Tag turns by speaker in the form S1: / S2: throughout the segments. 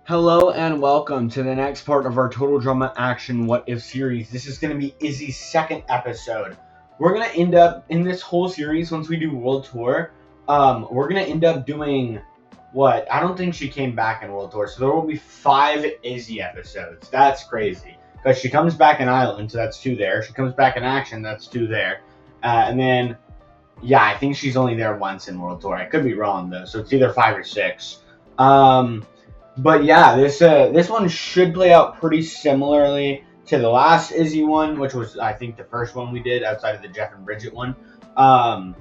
S1: Hello and welcome to the next part of our Total Drama Action What If series. This is going to be Izzy's second episode. We're going to end up, in this whole series, once we do World Tour, we're going to end up doing, what? I don't think she came back in World Tour, so there will be 5 Izzy episodes. That's crazy. Because she comes back in Island, so that's 2 there. She comes back in Action, that's 2 there. And then, yeah, I think she's only there once in World Tour. I could be wrong, though, so it's either 5 or 6. But yeah, this one should play out pretty similarly to the last Izzy one, which was I think the first one we did outside of the Jeff and Bridget one. But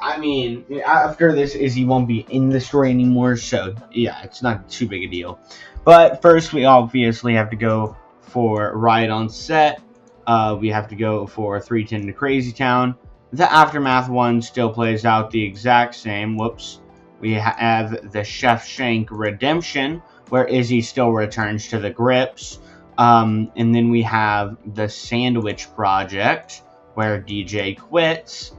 S1: I mean, after this, Izzy won't be in the story anymore, so yeah, it's not too big a deal. But first, we obviously have to go for Riot on Set. We have to go for 310 to Crazy Town. The Aftermath one still plays out the exact same. Whoops. We have the Chef Shank Redemption, where Izzy still returns to the grips. And then we have the Sandwich Project, where DJ quits.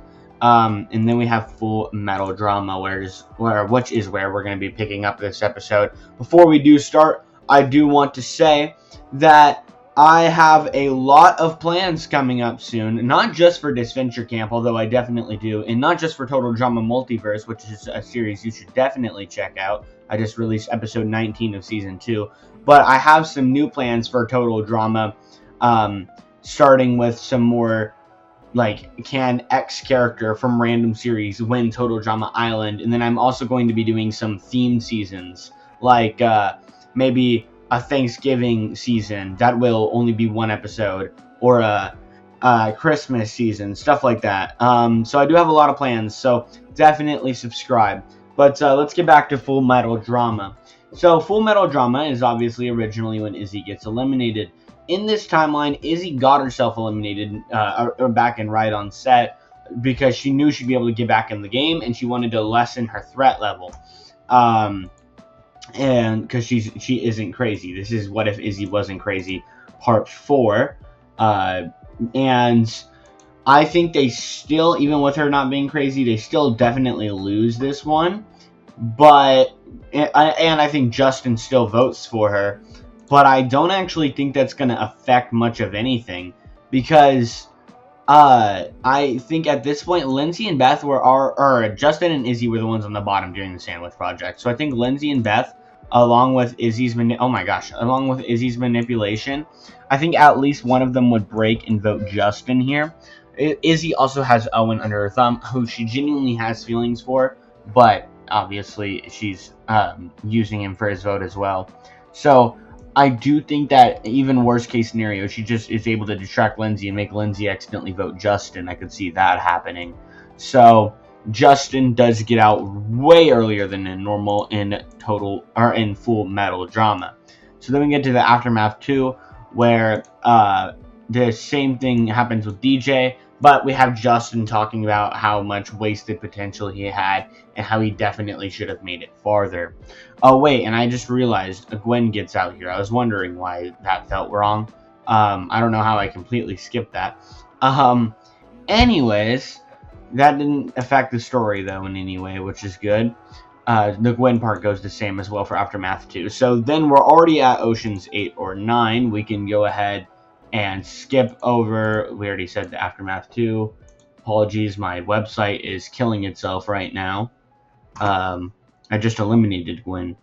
S1: And then we have Full Metal Drama, which is where we're going to be picking up this episode. Before we do start, I do want to say that I have a lot of plans coming up soon, not just for Disventure Camp, although I definitely do, and not just for Total Drama Multiverse, which is a series you should definitely check out. I just released episode 19 of season 2, but I have some new plans for Total Drama, starting with some more, like, can X character from random series win Total Drama Island, and then I'm also going to be doing some themed seasons, like, maybe a Thanksgiving season that will only be 1 episode, or a Christmas season, stuff like that. So I do have a lot of plans, so definitely subscribe. But let's get back to Full Metal Drama. So Full Metal Drama is obviously originally when Izzy gets eliminated. In this timeline, Izzy got herself eliminated back in Riot on Set because she knew she'd be able to get back in the game, and she wanted to lessen her threat level. And because she isn't crazy. This is What If Izzy Wasn't Crazy part 4. And I think they still, even with her not being crazy, they still definitely lose this one. But and I think Justin still votes for her, but I don't actually think that's going to affect much of anything, because I think at this point Lindsay and Beth or Justin and Izzy were the ones on the bottom during the Sandwich Project. So I think Lindsay and Beth, along with Izzy's manipulation, I think at least one of them would break and vote Justin here. Izzy also has Owen under her thumb, who she genuinely has feelings for, but obviously she's using him for his vote as well. So I do think that even worst case scenario, she just is able to distract Lindsay and make Lindsay accidentally vote Justin. I could see that happening. So Justin does get out way earlier than in normal in Full Metal Drama. So then we get to the Aftermath 2, where the same thing happens with DJ, but we have Justin talking about how much wasted potential he had and how he definitely should have made it farther. Oh wait, and I just realized Gwen gets out here. I was wondering why that felt wrong. I don't know how I completely skipped that. Anyways, that didn't affect the story, though, in any way, which is good. The Gwen part goes the same as well for Aftermath 2. So then we're already at Oceans 8 or 9. We can go ahead and skip over. We already said the Aftermath 2. Apologies, my website is killing itself right now. I just eliminated Gwen.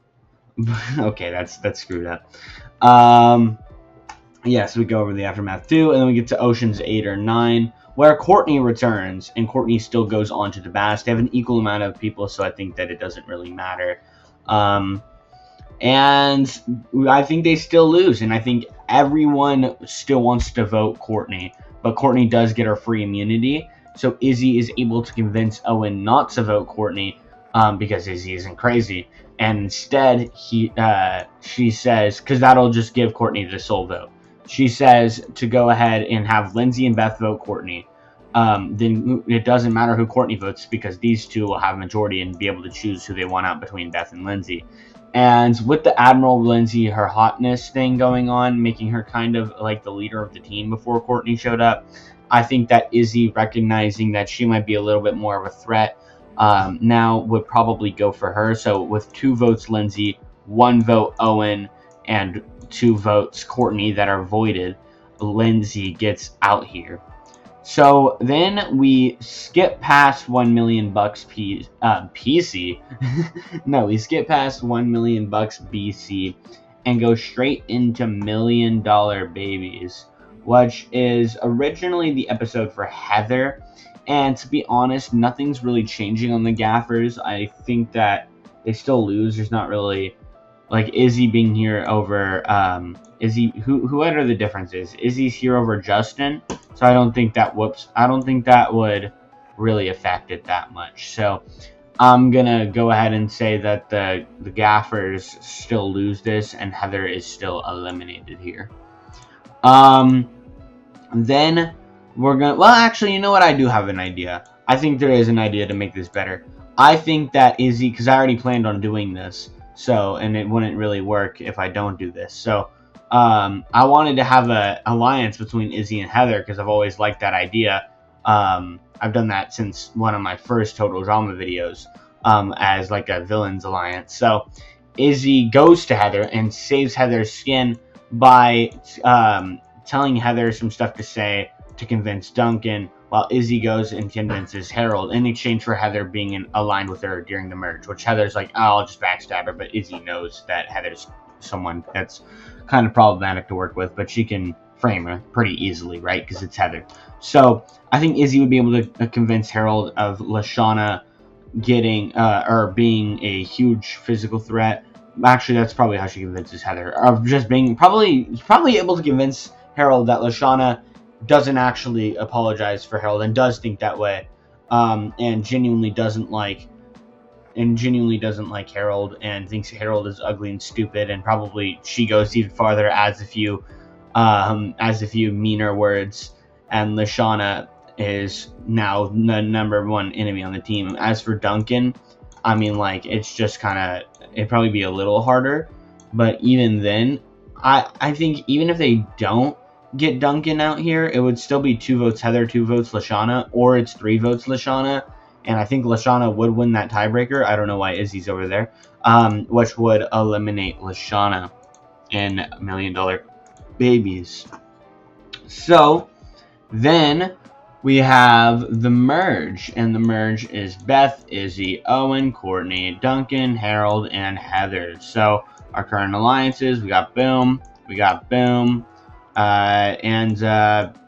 S1: Okay, that's screwed up. Yes, we go over the Aftermath 2, and then we get to Oceans 8 or 9, where Courtney returns, and Courtney still goes on to the Bass. They have an equal amount of people, so I think that it doesn't really matter. And I think they still lose, and I think everyone still wants to vote Courtney, but Courtney does get her free immunity, so Izzy is able to convince Owen not to vote Courtney, because Izzy isn't crazy, and instead she says, because that'll just give Courtney the sole vote. She says to go ahead and have Lindsay and Beth vote Courtney. Then it doesn't matter who Courtney votes, because these two will have majority and be able to choose who they want out between Beth and Lindsay. And with the Admiral Lindsay, her hotness thing going on, making her kind of like the leader of the team before Courtney showed up, I think that Izzy, recognizing that she might be a little bit more of a threat, now would probably go for her. So with 2 votes Lindsay, 1 vote Owen, and 2 votes Courtney that are voided, Lindsay gets out here. So then we skip past 1 million bucks PC. No, we skip past 1 million bucks BC and go straight into $1 million babies, which is originally the episode for Heather. And to be honest, nothing's really changing on the gaffers. I think that they still lose. There's not really, like, Izzy being here over Izzy. What are the differences? Izzy's here over Justin, so I don't think that would really affect it that much. So I'm gonna go ahead and say that the gaffers still lose this, and Heather is still eliminated here. Then we're gonna. Well, actually, you know what? I do have an idea. I think there is an idea to make this better. I think that Izzy, because I already planned on doing this. So, and it wouldn't really work if I don't do this. So, I wanted to have an alliance between Izzy and Heather because I've always liked that idea. I've done that since one of my first Total Drama videos, as like a villains alliance. So, Izzy goes to Heather and saves Heather's skin by telling Heather some stuff to say to convince Duncan, while Izzy goes and convinces Harold in exchange for Heather being aligned with her during the merge, which Heather's like, oh, I'll just backstab her, but Izzy knows that Heather's someone that's kind of problematic to work with, but she can frame her pretty easily, right, because it's Heather. So I think Izzy would be able to convince Harold of Lashana getting, or being a huge physical threat. Actually, that's probably how she convinces Heather, of just being probably able to convince Harold that Lashana doesn't actually apologize for Harold and does think that way, and genuinely doesn't like Harold and thinks Harold is ugly and stupid, and probably she goes even farther, adds a few meaner words, and Lashana is now the #1 enemy on the team. As for Duncan, I mean, like, it's just it'd probably be a little harder, but even then, I think even if they don't get Duncan out here, it would still be 2 votes Heather, 2 votes Lashana, or it's 3 votes Lashana, and I think Lashana would win that tiebreaker. I don't know why Izzy's over there, which would eliminate Lashana in $1 million babies. So then we have the merge, and the merge is Beth, Izzy, Owen, Courtney, Duncan, Harold, and Heather. So our current alliances, we got Boom, and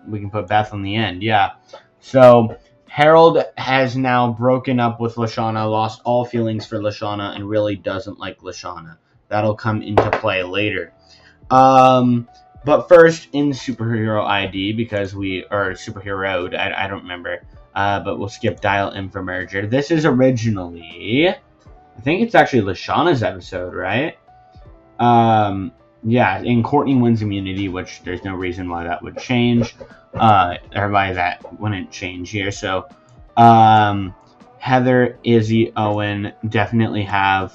S1: we can put Beth on the end, yeah. So Harold has now broken up with Lashana, lost all feelings for Lashana, and really doesn't like Lashana. That'll come into play later. But first, in Superhero ID, because we are superheroed, I don't remember, but we'll skip Dial M for Merger. This is originally, I think it's actually Lashana's episode, right? Yeah, and Courtney wins immunity, which there's no reason why that would change, or why that wouldn't change here. So, Heather, Izzy, Owen definitely have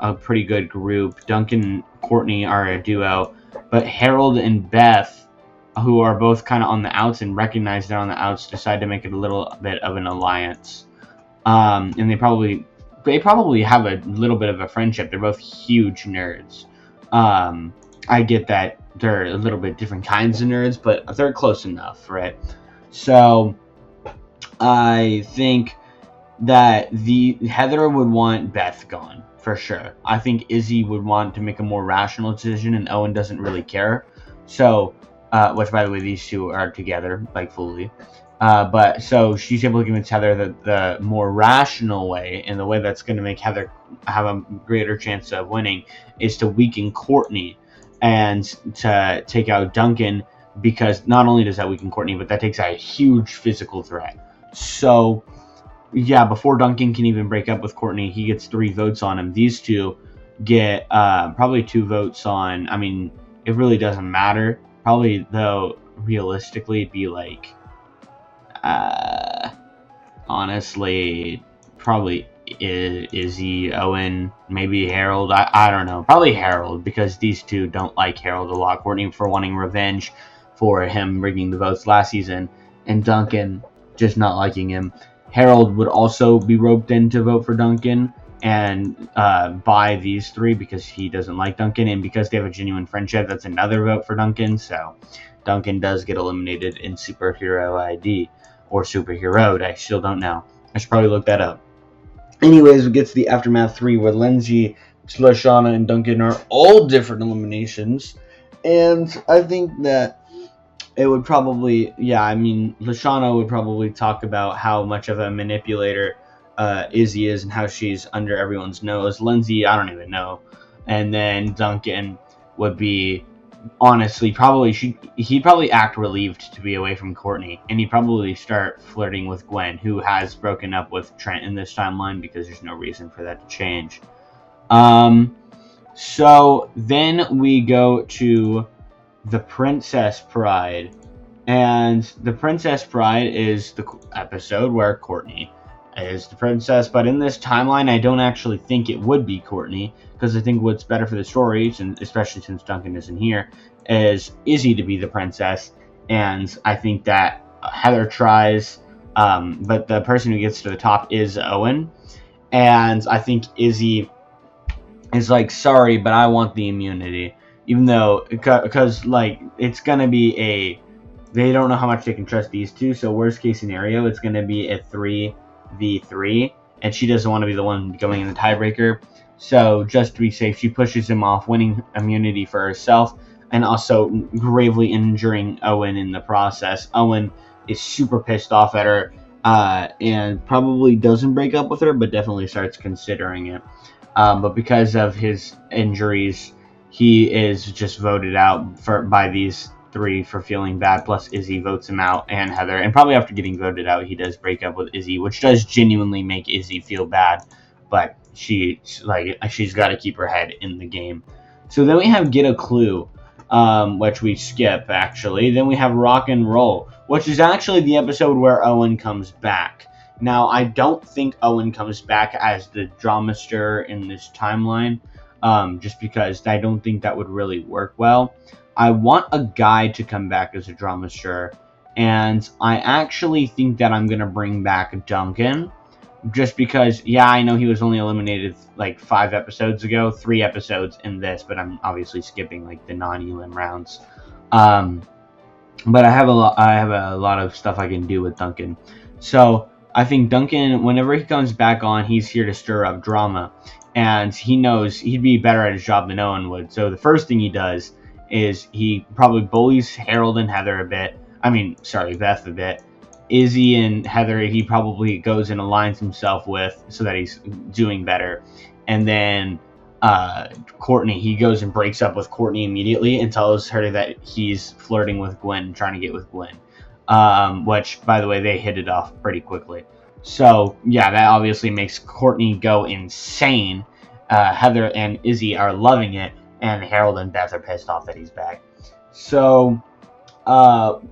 S1: a pretty good group. Duncan and Courtney are a duo, but Harold and Beth, who are both kind of on the outs and recognize they're on the outs, decide to make it a little bit of an alliance. And they probably have a little bit of a friendship. They're both huge nerds. I get that they're a little bit different kinds of nerds, but they're close enough, right? So I think that Heather would want Beth gone for sure. I think Izzy would want to make a more rational decision, and Owen doesn't really care. So, which by the way, these two are together, like, fully. But so she's able to convince Heather that the more rational way, and the way that's going to make Heather have a greater chance of winning, is to weaken Courtney and to take out Duncan, because not only does that weaken Courtney, but that takes out a huge physical threat. So, yeah, before Duncan can even break up with Courtney, he gets 3 votes on him. These two get probably 2 votes on. I mean, it really doesn't matter. Probably, though, realistically, it'd be like, honestly, probably Izzy, Owen, maybe Harold. I don't know. Probably Harold, because these two don't like Harold a lot. Courtney for wanting revenge for him rigging the votes last season, and Duncan just not liking him. Harold would also be roped in to vote for Duncan, and by these three because he doesn't like Duncan, and because they have a genuine friendship, that's another vote for Duncan. So Duncan does get eliminated in Superhero ID, or Superheroed. I still don't know. I should probably look that up. Anyways, we get to the Aftermath 3 where Lindsay, Lashana, and Duncan are all different eliminations. And I think that it would probably, Lashana would probably talk about how much of a manipulator Izzy is and how she's under everyone's nose. Lindsay, I don't even know. And then Duncan would be, honestly, he'd probably act relieved to be away from Courtney, and he'd probably start flirting with Gwen, who has broken up with Trent in this timeline because there's no reason for that to change. So then we go to the Princess Bride, and the Princess Bride is the episode where Courtney is the princess, but in this timeline I don't actually think it would be Courtney, because I think what's better for the story, especially since Duncan isn't here, is Izzy to be the princess. And I think that Heather tries, but the person who gets to the top is Owen, and I think Izzy is like, sorry, but I want the immunity, even though, because like it's gonna be they don't know how much they can trust these two, so worst case scenario, it's gonna be a 3v3, and she doesn't want to be the one going in the tiebreaker. So just to be safe, she pushes him off, winning immunity for herself, and also gravely injuring Owen in the process. Owen is super pissed off at her, and probably doesn't break up with her, but definitely starts considering it. But because of his injuries, he is just voted out by these three for feeling bad, plus Izzy votes him out, and Heather. And probably after getting voted out, he does break up with Izzy, which does genuinely make Izzy feel bad, but she's got to keep her head in the game. So then we have Get a Clue, which we skip, actually. Then we have Rock and Roll, which is actually the episode where Owen comes back. Now, I don't think Owen comes back as the dramaster in this timeline, just because I don't think that would really work well. I want a guy to come back as a dramaster, and I actually think that I'm going to bring back Duncan, just because, yeah, I know he was only eliminated like 5 episodes ago, 3 episodes in this, but I'm obviously skipping like the non-elim rounds. But I have a lot of stuff I can do with Duncan. So I think Duncan, whenever he comes back on, he's here to stir up drama, and he knows he'd be better at his job than Owen would. So the first thing he does is he probably bullies Harold and Heather a bit. Beth a bit. Izzy and Heather, he probably goes and aligns himself with so that he's doing better. And then Courtney, he goes and breaks up with Courtney immediately and tells her that he's flirting with Gwen, trying to get with Gwen. Which, by the way, they hit it off pretty quickly. So, yeah, that obviously makes Courtney go insane. Heather and Izzy are loving it, and Harold and Beth are pissed off that he's back. So,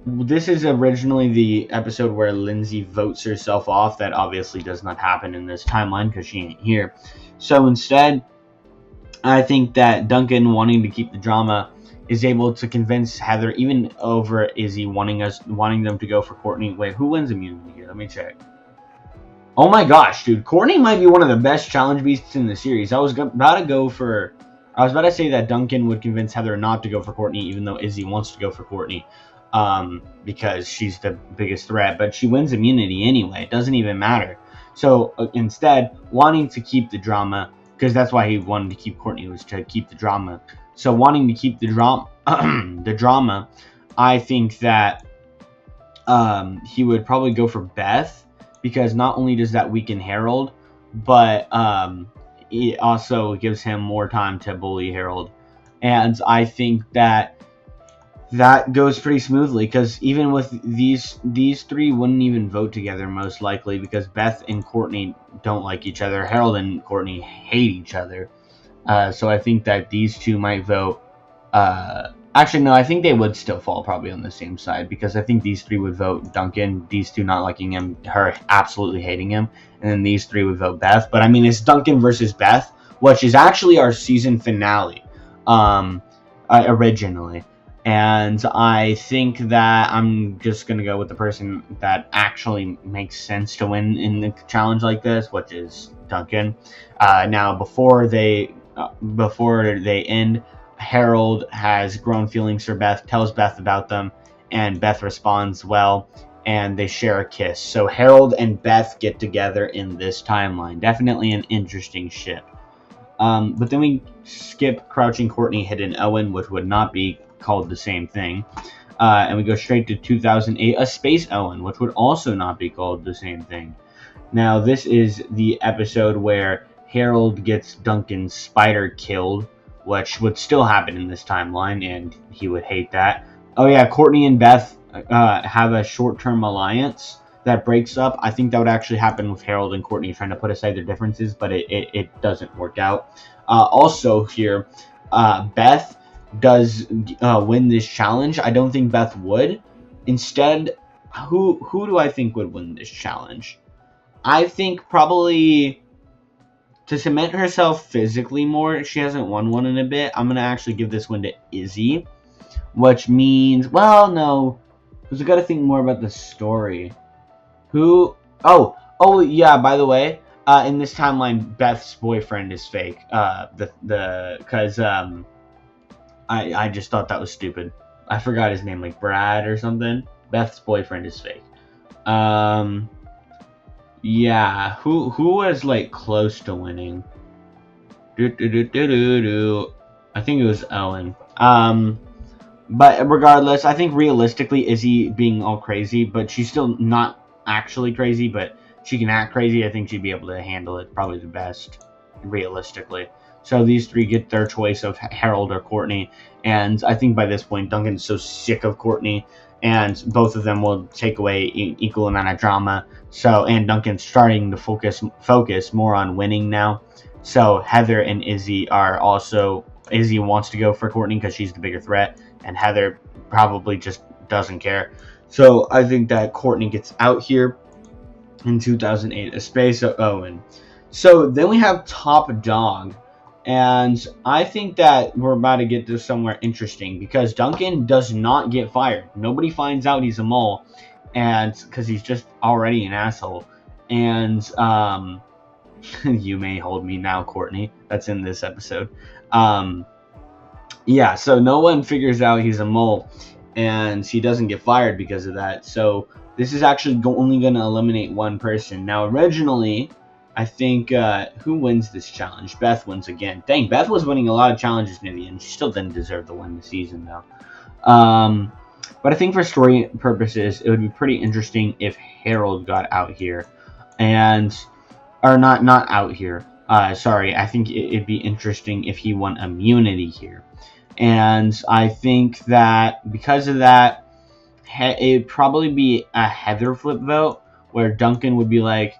S1: this is originally the episode where Lindsay votes herself off. That obviously does not happen in this timeline because she ain't here. So instead, I think that Duncan, wanting to keep the drama, is able to convince Heather, even over Izzy, wanting them to go for Courtney. Wait, who wins immunity here? Let me check. Oh my gosh, dude. Courtney might be one of the best challenge beasts in the series. I was about to say that Duncan would convince Heather not to go for Courtney, even though Izzy wants to go for Courtney, because she's the biggest threat. But she wins immunity anyway. It doesn't even matter. So instead, wanting to keep the drama, because that's why he wanted to keep Courtney, was to keep the drama. So wanting to keep the drama, I think that he would probably go for Beth, because not only does that weaken Harold, but it also gives him more time to bully Harold. And I think that goes pretty smoothly, because even with these three wouldn't even vote together most likely, because Beth and Courtney don't like each other. Harold and Courtney hate each other. So I think that these two might vote. Actually, no, I think they would still fall probably on the same side, because I think these three would vote Duncan, these two not liking him, her absolutely hating him, and then these three would vote Beth. But I mean, it's Duncan versus Beth, which is actually our season finale, originally. And I think that I'm just going to go with the person that actually makes sense to win in a challenge like this, which is Duncan. Now, before they end, Harold has grown feelings for Beth, tells Beth about them, and Beth responds well, and they share a kiss. So Harold and Beth get together in this timeline. Definitely an interesting ship. But then we skip Crouching Courtney, Hidden Owen, which would not be called the same thing. And we go straight to 2008, A Space Owen, which would also not be called the same thing. Now, this is the episode where Harold gets Duncan's spider killed, which would still happen in this timeline, and he would hate that. Oh yeah, Courtney and Beth have a short-term alliance that breaks up. I think that would actually happen with Harold and Courtney trying to put aside their differences, but it doesn't work out. Also here, Beth does win this challenge. I don't think Beth would. Instead, who do I think would win this challenge? I think probably to cement herself physically more. She hasn't won one in a bit. I'm going to actually give this one to Izzy, which means, well, no, because I got to think more about the story. Who? Oh, yeah. By the way, in this timeline, Beth's boyfriend is fake. Because I just thought that was stupid. I forgot his name, like Brad or something. Beth's boyfriend is fake. Yeah. Who was like close to winning? I think it was Owen. But regardless, I think realistically, Izzy being all crazy, but she's still not actually crazy, but she can act crazy. I think she'd be able to handle it probably the best, realistically. So these three get their choice of Harold or Courtney, and I think by this point, Duncan's so sick of Courtney, and both of them will take away equal amount of drama. So, and Duncan's starting to focus more on winning now. So Heather and Izzy are also, Izzy wants to go for Courtney because she's the bigger threat, and Heather probably just doesn't care. So I think that Courtney gets out here in 2008, A Space Owen. So then we have Top Dog, and I think that we're about to get to somewhere interesting because Duncan does not get fired. Nobody finds out he's a mole, and because he's just already an asshole. And you may hold me now, Courtney. That's in this episode. Yeah, so no one figures out he's a mole, and he doesn't get fired because of that. So this is actually only going to eliminate one person. Now, originally, I think, who wins this challenge? Beth wins again. Dang, Beth was winning a lot of challenges near the end. She still didn't deserve to win the season, though. But I think for story purposes, it would be pretty interesting if Harold got out here. Or not out here. Sorry, I think it'd be interesting if he won immunity here. And I think that because of that, it'd probably be a Heather flip vote where Duncan would be like,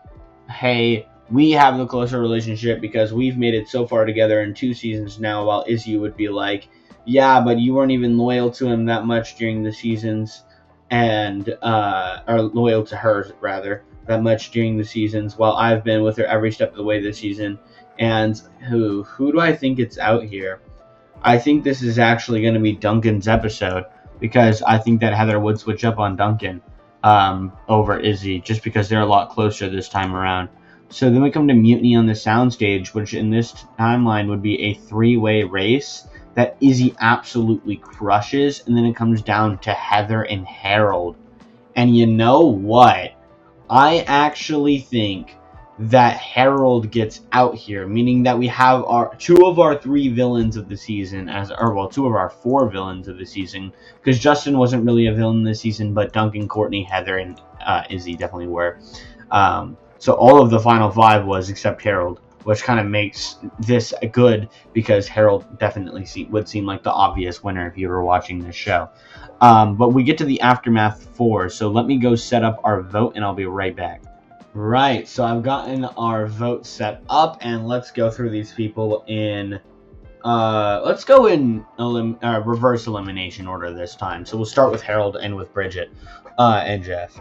S1: hey, we have the closer relationship because we've made it so far together in 2 seasons now, while Izzy would be like, yeah, but you weren't even loyal to him that much during the seasons, and or loyal to her, rather, that much during the seasons, while I've been with her every step of the way this season. And who do I think it's out here? I think this is actually going to be Duncan's episode, because I think that Heather would switch up on Duncan over Izzy, just because they're a lot closer this time around. So then we come to Mutiny on the Soundstage, which in this timeline would be a 3-way race that Izzy absolutely crushes, and then it comes down to Heather and Harold. And you know what? I actually think that Harold gets out here, meaning that we have our 2 of our 3 villains of the season, 2 of our 4 villains of the season, because Justin wasn't really a villain this season, but Duncan, Courtney, Heather, and Izzy definitely were. So all of the final 5 was, except Harold, which kind of makes this good, because Harold definitely would seem like the obvious winner if you were watching this show. But we get to the Aftermath 4, so let me go set up our vote, and I'll be right back. Right, so I've gotten our vote set up, and let's go through these people in, let's go in reverse elimination order this time. So we'll start with Harold and with Bridget, and Jeff.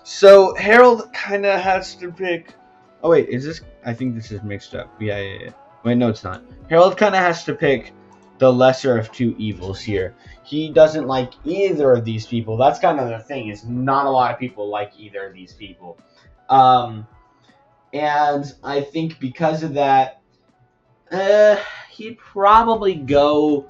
S1: So Harold kind of has to pick, oh wait, is this, I think this is mixed up. Yeah. Wait, no it's not. Harold kind of has to pick the lesser of two evils here. He doesn't like either of these people. That's kind of the thing, is not a lot of people like either of these people. And I think because of that, he'd probably go.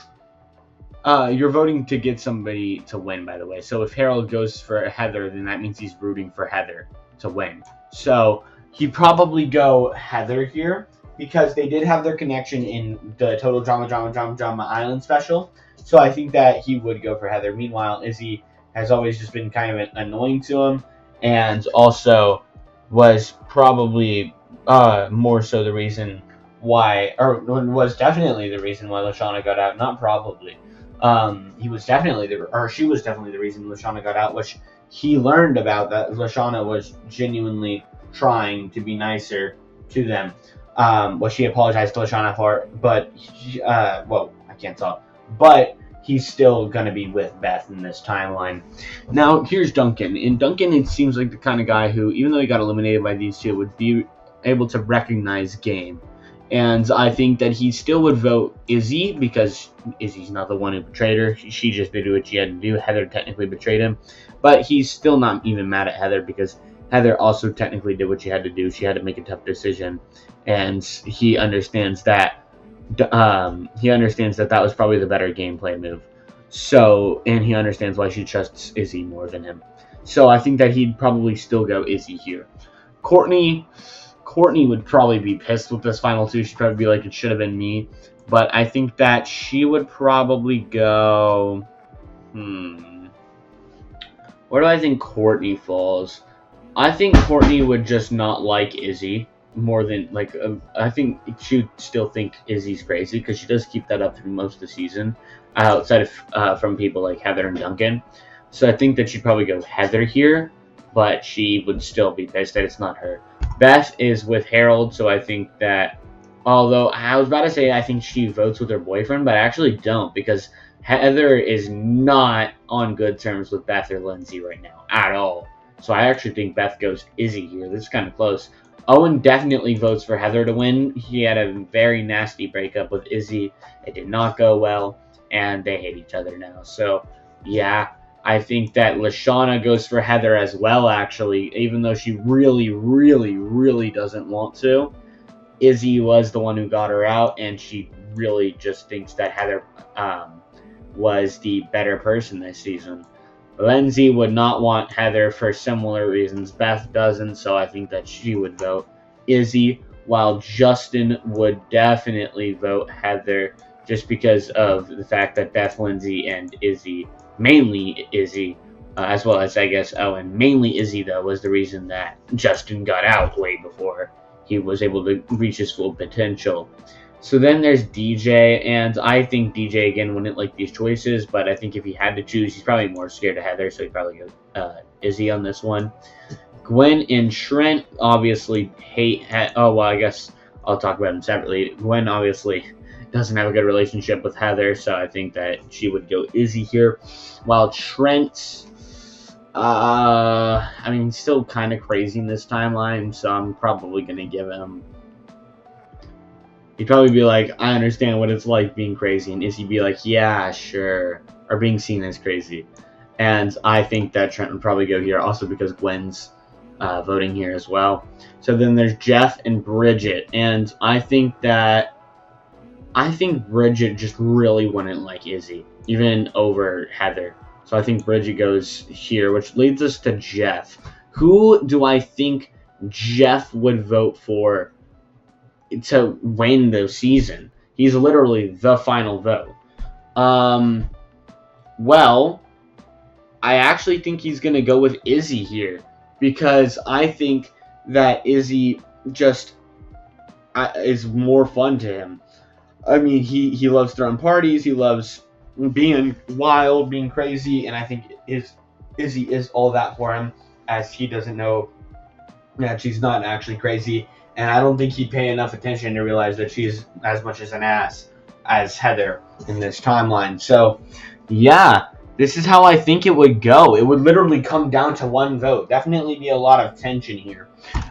S1: You're voting to get somebody to win, by the way. So if Harold goes for Heather, then that means he's rooting for Heather to win. So he'd probably go Heather here, because they did have their connection in the Total Drama Island special. So I think that he would go for Heather. Meanwhile, Izzy has always just been kind of annoying to him, and also was probably more so the reason why, or was definitely the reason why Lashana got out. Not probably. He was definitely she was definitely the reason Lashana got out, which he learned about, that Lashana was genuinely trying to be nicer to them. What she apologized to Lashana for, but well, I can't talk. But he's still gonna be with Beth in this timeline. Now here's Duncan. In Duncan, it seems like the kind of guy who, even though he got eliminated by these two, would be able to recognize game. And I think that he still would vote Izzy, because Izzy's not the one who betrayed her. She just did what she had to do. Heather technically betrayed him. But he's still not even mad at Heather, because Heather also technically did what she had to do. She had to make a tough decision. And he understands that. That was probably the better gameplay move. So, and he understands why she trusts Izzy more than him. So I think that he'd probably still go Izzy here. Courtney would probably be pissed with this final two. She'd probably be like, it should have been me. But I think that she would probably go... Where do I think Courtney falls? I think Courtney would just not like Izzy more than, like, I think she'd still think Izzy's crazy, because she does keep that up through most of the season, outside of from people like Heather and Duncan. So I think that she'd probably go Heather here, but she would still be pissed that it's not her. Beth is with Harold, so I think that, although I was about to say I think she votes with her boyfriend, but I actually don't, because Heather is not on good terms with Beth or Lindsay right now, at all. So I actually think Beth goes Izzy here. This is kind of close. Owen definitely votes for Heather to win. He had a very nasty breakup with Izzy. It did not go well, and they hate each other now. So, yeah, I think that Lashana goes for Heather as well, actually, even though she really, really, really doesn't want to. Izzy was the one who got her out, and she really just thinks that Heather was the better person this season. Lindsay would not want Heather for similar reasons. Beth doesn't, so I think that she would vote Izzy, while Justin would definitely vote Heather, just because of the fact that Beth, Lindsay, and Izzy, mainly Izzy, as well as, I guess, Owen, mainly Izzy, though, was the reason that Justin got out way before he was able to reach his full potential. So then there's DJ, and I think DJ, again, wouldn't like these choices, but I think if he had to choose, he's probably more scared of Heather, so he'd probably go Izzy on this one. Gwen and Trent obviously hate... I guess I'll talk about them separately. Gwen obviously doesn't have a good relationship with Heather, so I think that she would go Izzy here. While Trent... he's still kind of crazy in this timeline, so I'm probably going to give him... He'd probably be like, I understand what it's like being crazy. And Izzy'd be like, yeah, sure. Or being seen as crazy. And I think that Trent would probably go here, also because Gwen's voting here as well. So then there's Jeff and Bridget. And I think Bridget just really wouldn't like Izzy, even over Heather. So I think Bridget goes here, which leads us to Jeff. Who do I think Jeff would vote for to win the season? He's literally the final vote. Well, I actually think he's going to go with Izzy here, because I think that Izzy just is more fun to him. I mean, he loves throwing parties, he loves being wild, being crazy, and I think Izzy is all that for him, as he doesn't know that she's not actually crazy. And I don't think he'd pay enough attention to realize that she's as much as an ass as Heather in this timeline. So, yeah, this is how I think it would go. It would literally come down to one vote. Definitely be a lot of tension here.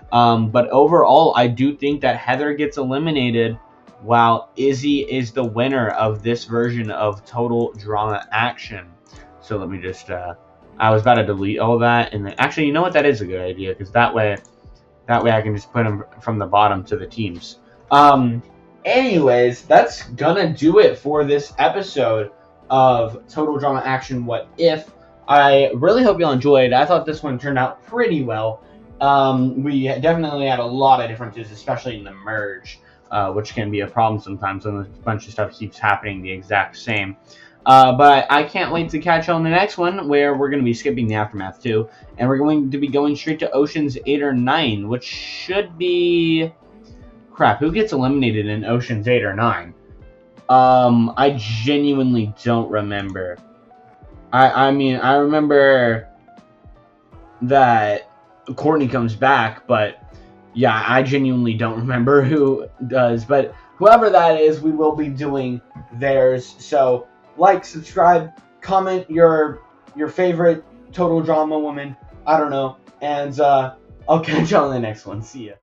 S1: But overall, I do think that Heather gets eliminated. while Izzy is the winner of this version of Total Drama Action. So let me just, I was about to delete all that, and then, actually, you know what, that is a good idea, because that way I can just put them from the bottom to the teams. Anyways, that's gonna do it for this episode of Total Drama Action What If. I really hope y'all enjoyed. I thought this one turned out pretty well. We definitely had a lot of differences, especially in the merge, which can be a problem sometimes when a bunch of stuff keeps happening the exact same. But I can't wait to catch you on the next one, where we're going to be skipping the Aftermath too, and we're going to be going straight to Oceans 8 or 9, which should be... Crap, who gets eliminated in Oceans 8 or 9? I genuinely don't remember. I mean, I remember that Courtney comes back, but yeah, I genuinely don't remember who does. But whoever that is, we will be doing theirs. So, like, subscribe, comment your favorite Total Drama woman. I don't know. And I'll catch you on the next one. See ya.